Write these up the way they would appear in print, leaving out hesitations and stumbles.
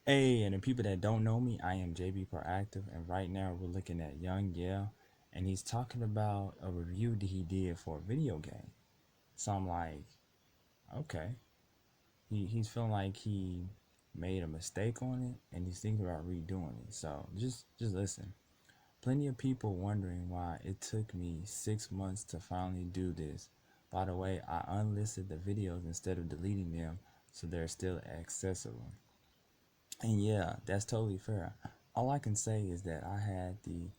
Hey, and the people that don't know me, I am JB Proactive, and right now we're looking at Yongyea, and he's talking about a review that he did for a video game. So I'm like, okay, he's feeling like he made a mistake on it, and he's thinking about redoing it. So just listen. Plenty of people wondering why it took me 6 months to finally do this. By the way, I unlisted the videos instead of deleting them, so they're still accessible. And yeah, that's totally fair. All I can say is that I had the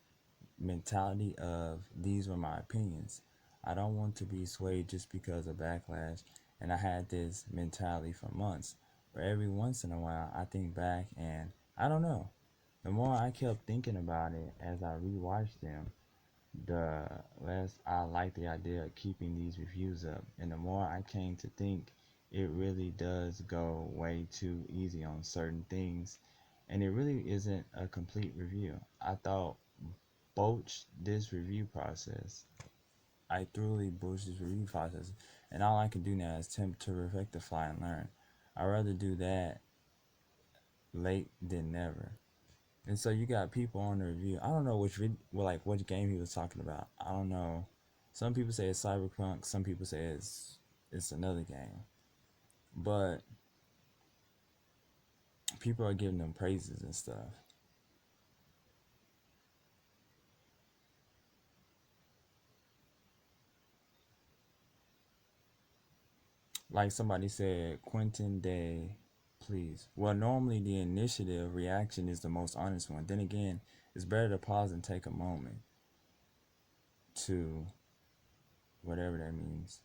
mentality of these were my opinions. I don't want to be swayed just because of backlash. And I had this mentality for months. But every once in a while, I think back and I don't know. The more I kept thinking about it as I rewatched them, the less I like the idea of keeping these reviews up. And the more I came to think it really does go way too easy on certain things. And it really isn't a complete review. I thought botched this review process. I thoroughly botched this review process. And all I can do now is attempt to rectify and learn. I'd rather do that late than never. And so you got people on the review. I don't know which game he was talking about. I don't know. Some people say it's Cyberpunk. Some people say it's another game. But people are giving them praises and stuff. Like somebody said, Quentin Day, please. Well, normally the initiative reaction is the most honest one. Then again, it's better to pause and take a moment to whatever that means.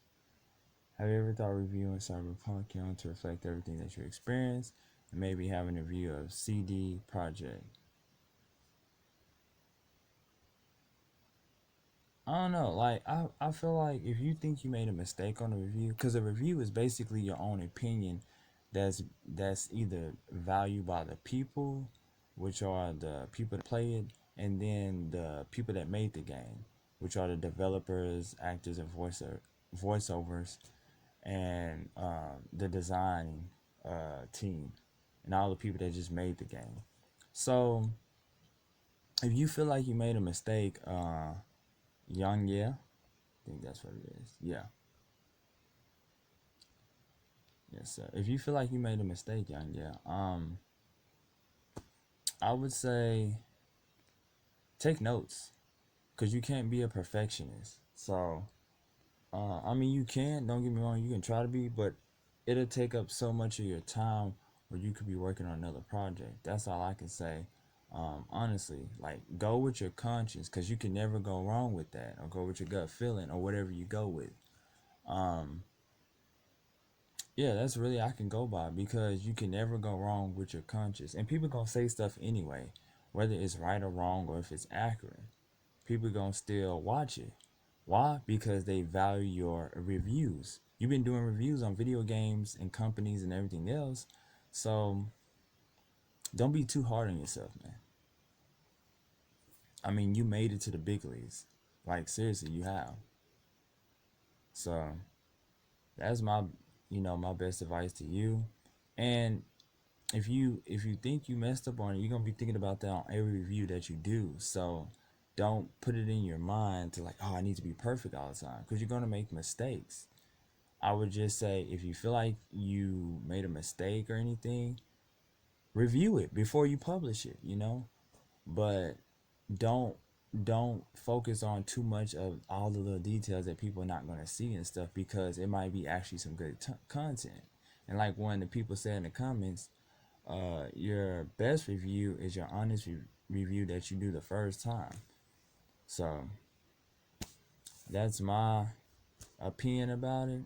Have you ever thought reviewing Cyberpunk to reflect everything that you experienced, and maybe having a review of CD Project? I don't know. Like I feel like if you think you made a mistake on a review, because a review is basically your own opinion, that's either valued by the people, which are the people that play it, and then the people that made the game, which are the developers, actors, and voiceovers, and the design team, and all the people that just made the game. So if you feel like you made a mistake, Yongyea, I think that's what it is. Yeah, yes, sir. If you feel like you made a mistake, Yongyea, I would say take notes, cause you can't be a perfectionist. So I mean, you can. Don't get me wrong. You can try to be, but it'll take up so much of your time, where you could be working on another project. That's all I can say. Honestly, like go with your conscience, cause you can never go wrong with that, or go with your gut feeling, or whatever you go with. Um, yeah, that's really I can go by, because you can never go wrong with your conscience. And people gonna say stuff anyway, whether it's right or wrong or if it's accurate. People gonna still watch it. Why? Because they value your reviews. You've been doing reviews on video games and companies and everything else. So don't be too hard on yourself, man. I mean, you made it to the big leagues. Like seriously, you have. So that's my best advice to you. And if you think you messed up on it, you're gonna be thinking about that on every review that you do. So don't put it in your mind to like, oh, I need to be perfect all the time, because you're gonna make mistakes. I would just say if you feel like you made a mistake or anything, review it before you publish it. But don't don't focus on too much of all the little details that people are not going to see and stuff, because it might be actually some good content. And like one of the people said in the comments, your best review is your honest review that you do the first time. So that's my opinion about it.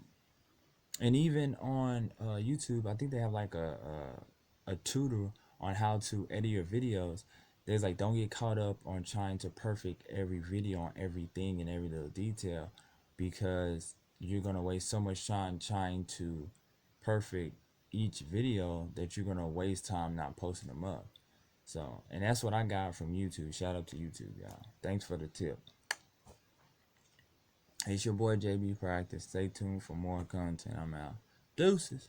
And even on YouTube, I think they have like a tutor on how to edit your videos. There's like, don't get caught up on trying to perfect every video on everything and every little detail, because you're gonna waste so much time trying to perfect each video that you're gonna waste time not posting them up. So, and that's what I got from YouTube. Shout out to YouTube, y'all. Thanks for the tip. It's your boy JB Practice. Stay tuned for more content. I'm out. Deuces.